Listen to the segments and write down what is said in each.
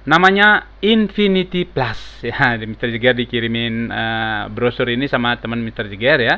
Namanya Infinity Plus ya. Mr. Jeger dikirimin brosur ini sama teman Mr. Jeger ya.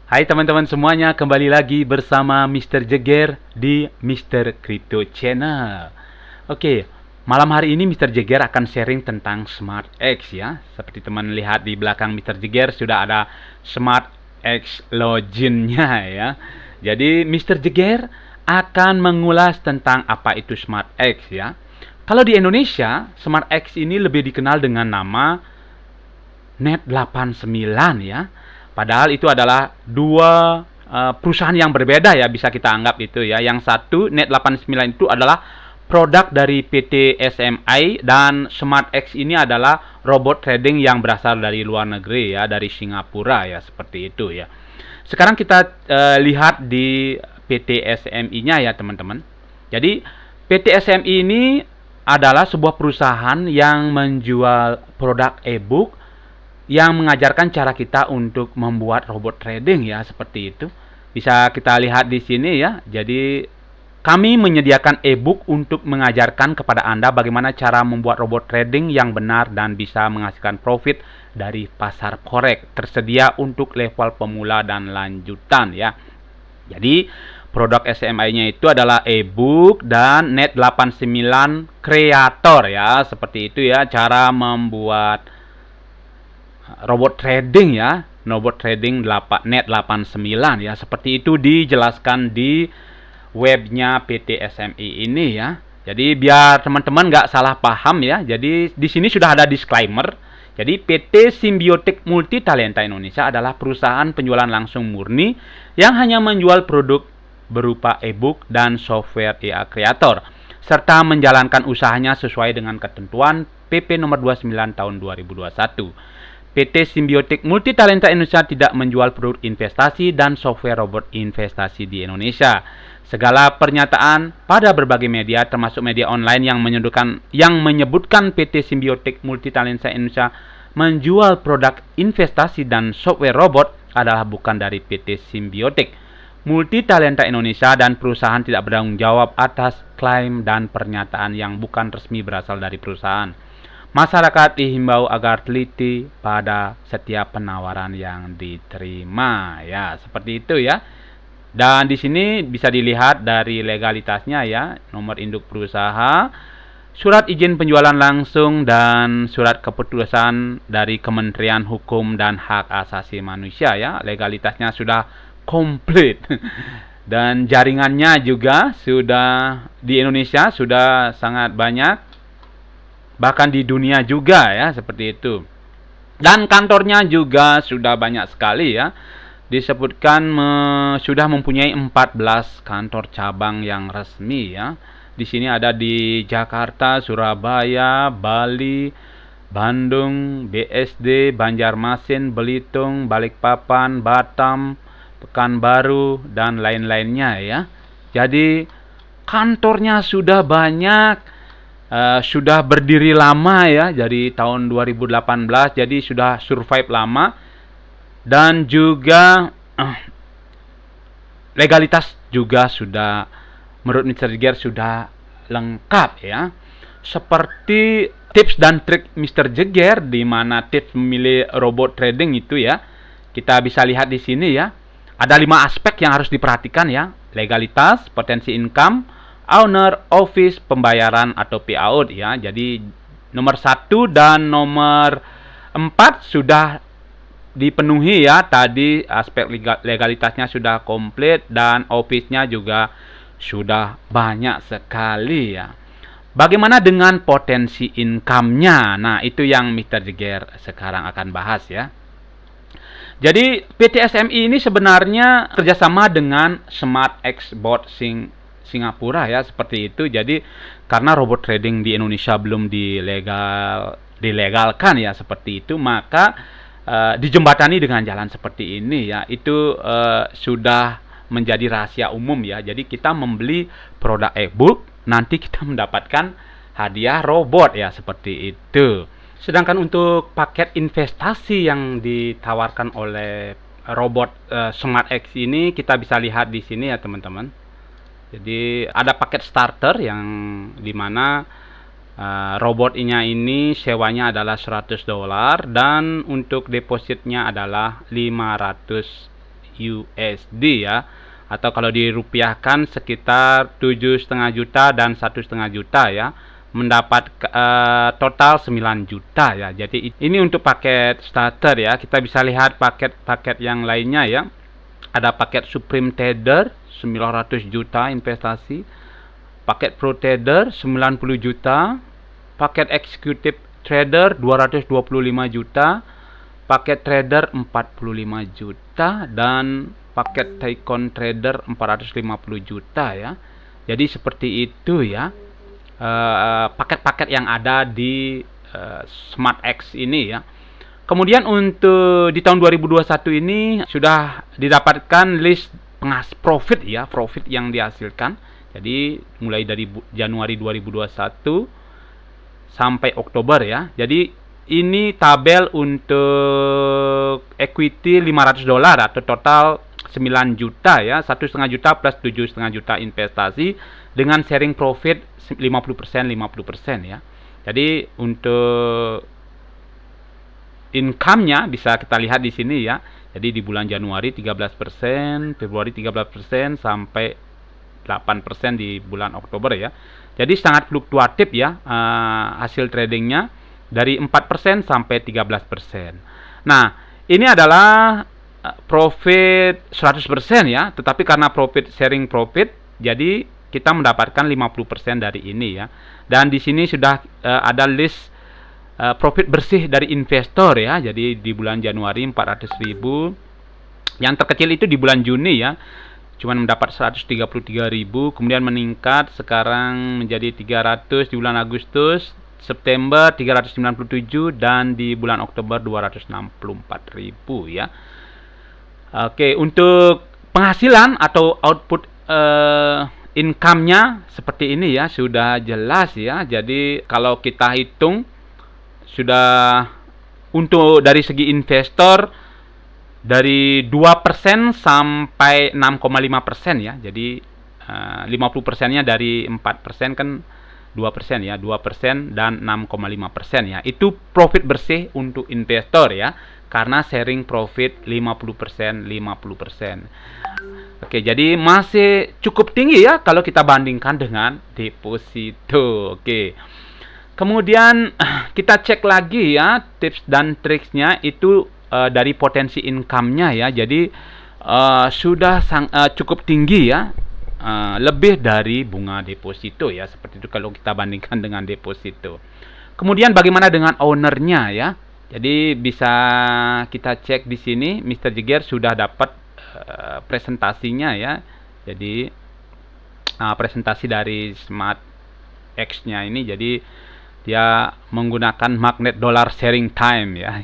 Hai teman-teman semuanya, kembali lagi bersama Mr. Jeger di Mr. Crypto Channel. Oke, malam hari ini Mr. Jeger akan sharing tentang Smart X ya. Seperti teman lihat di belakang Mr. Jeger sudah ada Smart X login-nya ya. Jadi Mr. Jeger akan mengulas tentang apa itu Smart X ya. Kalau di Indonesia, Smart X ini lebih dikenal dengan nama Net89 ya. Padahal itu adalah dua perusahaan yang berbeda ya, bisa kita anggap itu ya. Yang satu, Net89 itu adalah produk dari PT SMI, dan SmartX ini adalah robot trading yang berasal dari luar negeri ya, dari Singapura ya, seperti itu ya. Sekarang kita lihat di PT SMI-nya ya teman-teman. Jadi PT SMI ini adalah sebuah perusahaan yang menjual produk e-book yang mengajarkan cara kita untuk membuat robot trading ya, seperti itu. Bisa kita lihat di sini ya. Jadi kami menyediakan e-book untuk mengajarkan kepada Anda bagaimana cara membuat robot trading yang benar dan bisa menghasilkan profit dari pasar forex. Tersedia untuk level pemula dan lanjutan ya. Jadi produk SMI-nya itu adalah e-book dan Net89 Creator ya, seperti itu ya, cara membuat robot trading ya, robot trading Net89 ya, seperti itu dijelaskan di webnya PT SMI ini ya. Jadi biar teman-teman nggak salah paham ya, jadi di sini sudah ada disclaimer. Jadi PT Symbiotic Multitalenta Indonesia adalah perusahaan penjualan langsung murni yang hanya menjual produk berupa e-book dan software IA Creator, serta menjalankan usahanya sesuai dengan ketentuan PP nomor 29 tahun 2021. PT Symbiotic Multitalenta Indonesia tidak menjual produk investasi dan software robot investasi di Indonesia. Segala pernyataan pada berbagai media, termasuk media online yang menyebutkan PT Symbiotic Multitalenta Indonesia menjual produk investasi dan software robot adalah bukan dari PT Symbiotic Multitalenta Indonesia, dan perusahaan tidak bertanggung jawab atas klaim dan pernyataan yang bukan resmi berasal dari perusahaan. Masyarakat dihimbau agar teliti pada setiap penawaran yang diterima ya, seperti itu ya. Dan di sini bisa dilihat dari legalitasnya ya, nomor induk perusahaan, surat izin penjualan langsung, dan surat keputusan dari Kementerian Hukum dan Hak Asasi Manusia ya. Legalitasnya sudah komplit. Dan jaringannya juga sudah di Indonesia sudah sangat banyak, bahkan di dunia juga ya, seperti itu. Dan kantornya juga sudah banyak sekali ya. Disebutkan sudah mempunyai 14 kantor cabang yang resmi ya. Di sini ada di Jakarta, Surabaya, Bali, Bandung, BSD, Banjarmasin, Belitung, Balikpapan, Batam, Pekanbaru, dan lain-lainnya ya. Jadi kantornya sudah banyak. Sudah berdiri lama ya, dari tahun 2018, jadi sudah survive lama. Dan juga legalitas juga sudah, menurut Mr. Jeger, sudah lengkap ya. Seperti tips dan trik Mr. Jeger, di mana tips memilih robot trading itu ya, kita bisa lihat di sini ya. Ada 5 aspek yang harus diperhatikan ya: legalitas, potensi income, owner, office, pembayaran atau payout ya. Jadi nomor 1 dan nomor 4 sudah dipenuhi ya. Tadi aspek legalitasnya sudah komplit, dan office-nya juga sudah banyak sekali ya. Bagaimana dengan potensi income-nya? Nah, itu yang Mr. Jeger sekarang akan bahas ya. Jadi PT SMI ini sebenarnya kerjasama dengan Smart X Bot Singapura ya, seperti itu. Jadi karena robot trading di Indonesia belum dilegalkan ya, seperti itu, maka dijembatani dengan jalan seperti ini ya, itu sudah menjadi rahasia umum ya. Jadi kita membeli produk e-book, nanti kita mendapatkan hadiah robot ya, seperti itu. Sedangkan untuk paket investasi yang ditawarkan oleh robot Smart X ini, kita bisa lihat di sini ya teman-teman. Jadi ada paket starter yang dimana robotnya ini sewanya adalah $100 dan untuk depositnya adalah 500 USD ya, atau kalau dirupiahkan sekitar 7,5 juta dan 1,5 juta ya, mendapat total 9 juta ya. Jadi ini untuk paket starter ya. Kita bisa lihat paket-paket yang lainnya ya. Ada paket Supreme Trader 900 juta investasi, paket Pro Trader 90 juta, paket Executive Trader 225 juta, paket Trader 45 juta, dan paket Tycoon Trader 450 juta ya. Jadi seperti itu ya, paket-paket yang ada di Smart X ini ya. Kemudian untuk di tahun 2021 ini sudah didapatkan list profit ya, profit yang dihasilkan. Jadi mulai dari Januari 2021 sampai Oktober ya. Jadi ini tabel untuk equity $500 atau total 9 juta ya, 1,5 juta plus 7,5 juta investasi dengan sharing profit 50% ya. Jadi untuk income-nya bisa kita lihat di sini ya. Jadi di bulan Januari 13%, Februari 13%, sampai 8% di bulan Oktober ya. Jadi sangat fluktuatif ya hasil tradingnya, dari 4% sampai 13%. Nah, ini adalah profit 100% ya, tetapi karena profit sharing profit, jadi kita mendapatkan 50% dari ini ya. Dan di sini sudah ada list profit bersih dari investor ya. Jadi di bulan Januari 400.000, yang terkecil itu di bulan Juni ya, cuman mendapat 133.000, kemudian meningkat sekarang menjadi 300 di bulan Agustus, September 397, dan di bulan Oktober 264.000 ya. Oke, untuk penghasilan atau output income-nya seperti ini ya, sudah jelas ya. Jadi kalau kita hitung sudah untuk dari segi investor dari 2% sampai 6,5% ya. Jadi 50%-nya dari 4% kan 2% ya, 2% dan 6,5% ya. Itu profit bersih untuk investor ya, karena sharing profit 50%. Oke, jadi masih cukup tinggi ya kalau kita bandingkan dengan deposito. Oke. Kemudian kita cek lagi ya tips dan triksnya itu dari potensi income-nya ya. Jadi sudah cukup tinggi ya, lebih dari bunga deposito ya, seperti itu kalau kita bandingkan dengan deposito. Kemudian bagaimana dengan ownernya ya? Jadi bisa kita cek di sini, Mr. Jigger sudah dapat presentasinya ya. Jadi presentasi dari Smart X-nya ini, jadi dia menggunakan magnet dollar sharing time ya.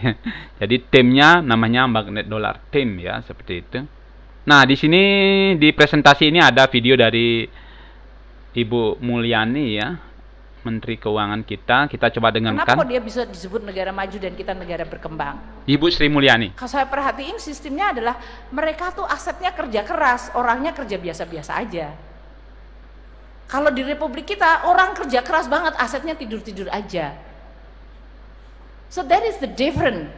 Jadi timnya namanya magnet dollar team ya, seperti itu. Nah, di sini di presentasi ini ada video dari Ibu Mulyani ya, Menteri Keuangan kita. Kita coba dengarkan. Kenapa kok dia bisa disebut negara maju dan kita negara berkembang? Ibu Sri Mulyani. Kalau saya perhatiin sistemnya adalah mereka tuh asetnya kerja keras, orangnya kerja biasa-biasa aja. Kalau di Republik kita orang kerja keras banget, asetnya tidur-tidur aja. So that is the difference.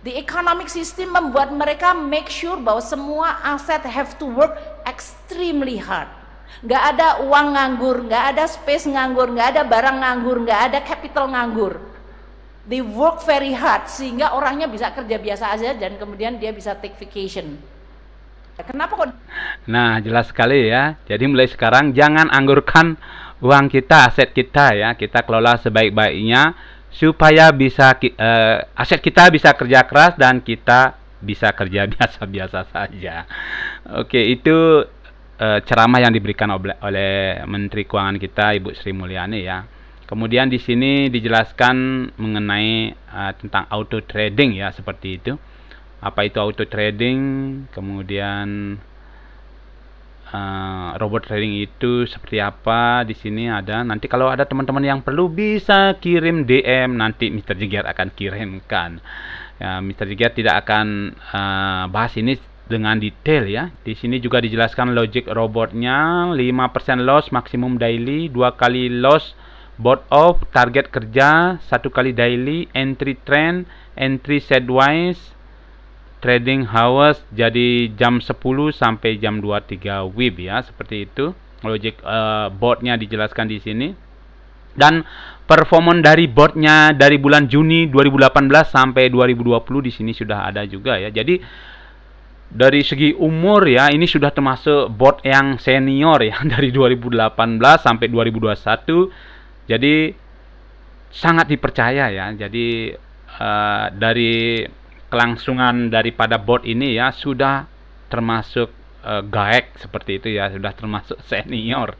The economic system membuat mereka make sure bahwa semua aset have to work extremely hard. Nggak ada uang nganggur, nggak ada space nganggur, nggak ada barang nganggur, nggak ada capital nganggur. They work very hard sehingga orangnya bisa kerja biasa aja dan kemudian dia bisa take vacation. Kenapa kok? Nah, jelas sekali ya. Jadi mulai sekarang jangan anggurkan uang kita, aset kita ya. Kita kelola sebaik-baiknya supaya bisa aset kita bisa kerja keras dan kita bisa kerja biasa-biasa saja. Oke, itu ceramah yang diberikan oleh Menteri Keuangan kita, Ibu Sri Mulyani ya. Kemudian di sini dijelaskan mengenai tentang auto trading ya, seperti itu. Apa itu auto trading? Kemudian robot trading itu seperti apa? Di sini ada. Nanti kalau ada teman-teman yang perlu bisa kirim DM, nanti Mr. Jeger akan kirimkan. Ya, Mr. Jeger tidak akan bahas ini dengan detail ya. Di sini juga dijelaskan logic robotnya, 5% loss maksimum daily, 2 kali loss board off, target kerja 1 kali daily, entry trend, entry sidewise, trading hours jadi jam 10 sampai jam 23 WIB ya, seperti itu. Logic boardnya dijelaskan di sini. Dan performance dari boardnya dari bulan Juni 2018 sampai 2020 di sini sudah ada juga ya. Jadi dari segi umur ya, ini sudah termasuk board yang senior ya, dari 2018 sampai 2021. Jadi sangat dipercaya ya. Jadi dari kelangsungan daripada board ini ya, sudah termasuk GAEK seperti itu ya, sudah termasuk senior.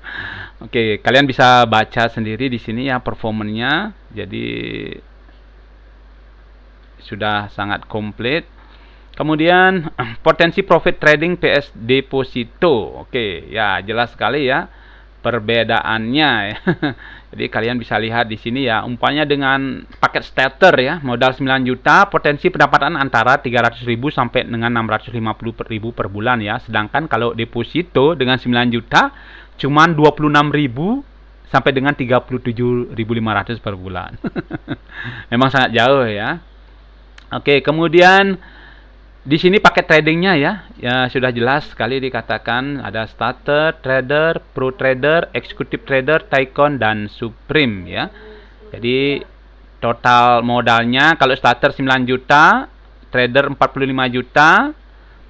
Oke, kalian bisa baca sendiri di sini ya performanya. Jadi sudah sangat komplit. Kemudian potensi profit trading PS deposito. Oke, ya jelas sekali ya perbedaannya ya. Jadi kalian bisa lihat di sini ya, umpamanya dengan paket starter ya, modal 9 juta, potensi pendapatan antara 300.000 sampai dengan 650.000 per bulan ya. Sedangkan kalau deposito dengan 9 juta cuman 26.000 sampai dengan 37.500 per bulan. Memang sangat jauh ya. Oke, kemudian di sini paket tradingnya ya sudah jelas sekali dikatakan ada starter, trader, pro trader, executive trader, tycoon dan supreme ya. Jadi total modalnya kalau starter 9 juta, trader 45 juta,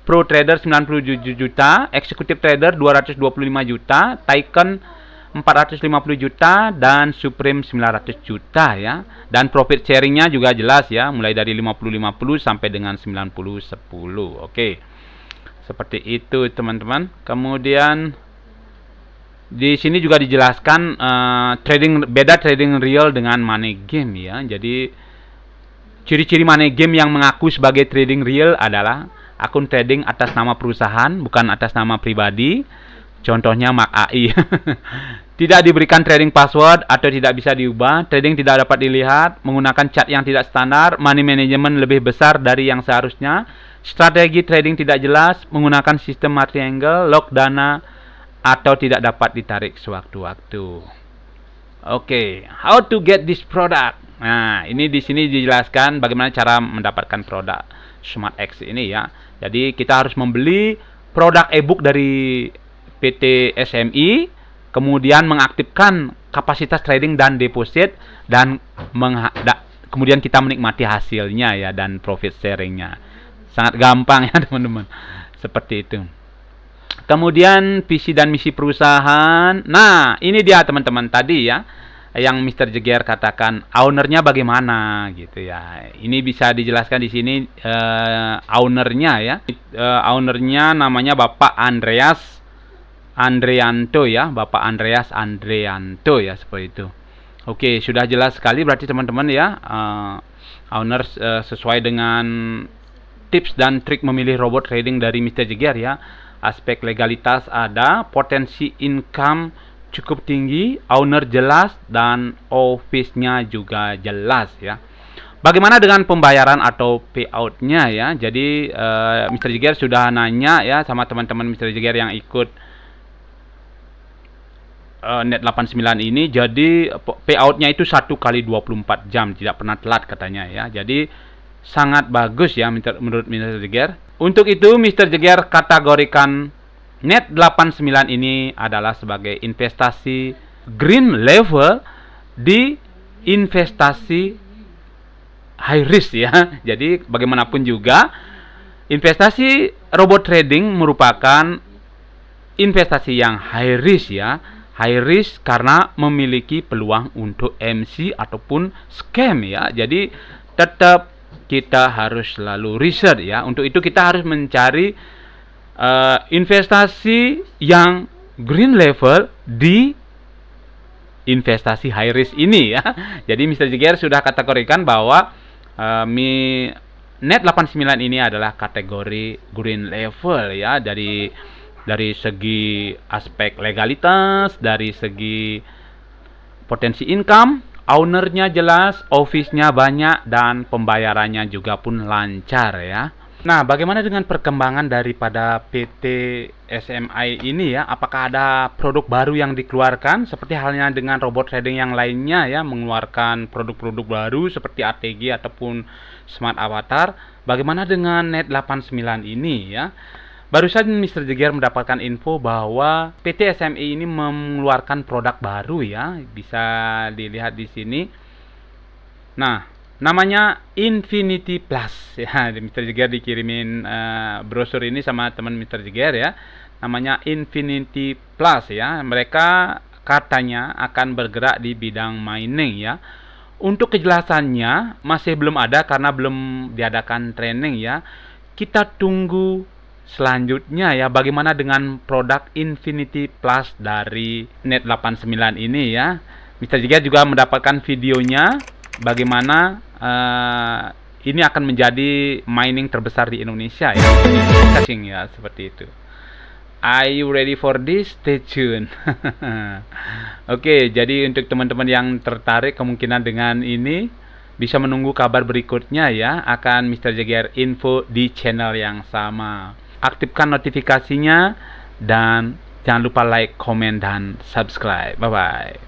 pro trader 97 juta, executive trader 225 juta, tycoon 450 juta dan supreme 900 juta ya. Dan profit sharingnya juga jelas ya, mulai dari 50-50 sampai dengan 90-10. Oke, seperti itu teman-teman. Kemudian di sini juga dijelaskan beda trading real dengan money game ya. Jadi ciri-ciri money game yang mengaku sebagai trading real adalah akun trading atas nama perusahaan, bukan atas nama pribadi. Contohnya Mark AI. Tidak diberikan trading password atau tidak bisa diubah, trading tidak dapat dilihat, menggunakan chart yang tidak standar, money management lebih besar dari yang seharusnya, strategi trading tidak jelas, menggunakan sistem triangle, lock dana, atau tidak dapat ditarik sewaktu-waktu. Oke, how to get this product? Nah, ini di sini dijelaskan bagaimana cara mendapatkan produk Smart X ini ya. Jadi kita harus membeli produk e-book dari PT SMI, kemudian mengaktifkan kapasitas trading dan deposit, dan kemudian kita menikmati hasilnya ya, dan profit sharingnya. Sangat gampang ya teman-teman, seperti itu. Kemudian visi dan misi perusahaan. Nah, ini dia teman-teman tadi ya, yang Mr. Jeger katakan ownernya bagaimana gitu ya. Ini bisa dijelaskan di sini ownernya ya. Ownernya namanya Bapak Andreanto ya, Bapak Andreas Andreanto ya, seperti itu. Oke, sudah jelas sekali berarti teman-teman ya. Owner sesuai dengan tips dan trik memilih robot trading dari Mr. Jeger ya. Aspek legalitas ada, potensi income cukup tinggi, owner jelas, dan office-nya juga jelas ya. Bagaimana dengan pembayaran atau payout-nya ya? Jadi Mr. Jeger sudah nanya ya sama teman-teman Mr. Jeger yang ikut Net 89 ini. Jadi payout-nya itu 1 kali 24 jam, tidak pernah telat katanya ya. Jadi sangat bagus ya menurut Mr. Jeger. Untuk itu Mr. Jeger kategorikan Net 89 ini adalah sebagai investasi green level di investasi high risk ya. Jadi bagaimanapun juga investasi robot trading merupakan investasi yang high risk ya. High risk karena memiliki peluang untuk MC ataupun scam ya. Jadi tetap kita harus selalu riset ya. Untuk itu kita harus mencari investasi yang green level di investasi high risk ini ya. Jadi Mr. Jagger sudah kategorikan bahwa Mi Net 89 ini adalah kategori green level ya, dari segi aspek legalitas, dari segi potensi income, ownernya jelas, office-nya banyak, dan pembayarannya juga pun lancar ya. Nah, bagaimana dengan perkembangan daripada PT SMI ini ya? Apakah ada produk baru yang dikeluarkan seperti halnya dengan robot trading yang lainnya ya, mengeluarkan produk-produk baru seperti ATG ataupun Smart Avatar? Bagaimana dengan Net 89 ini ya? Barusan Mr. Jagger mendapatkan info bahwa PT SMI ini mengeluarkan produk baru ya, bisa dilihat di sini. Nah, namanya Infinity Plus ya. Mr. Jagger dikirimin brosur ini sama teman Mr. Jagger ya. Namanya Infinity Plus ya. Mereka katanya akan bergerak di bidang mining ya. Untuk kejelasannya masih belum ada karena belum diadakan training ya. Kita tunggu selanjutnya ya, bagaimana dengan produk Infinity Plus dari Net 89 ini ya. Mr. Jagger juga mendapatkan videonya bagaimana ini akan menjadi mining terbesar di Indonesia ya. Caching ya, seperti itu. Are you ready for this? Stay tuned. Oke, jadi untuk teman-teman yang tertarik kemungkinan dengan ini bisa menunggu kabar berikutnya ya, akan Mr. Jagger info di channel yang sama. Aktifkan notifikasinya dan jangan lupa like, komen, dan subscribe. Bye-bye.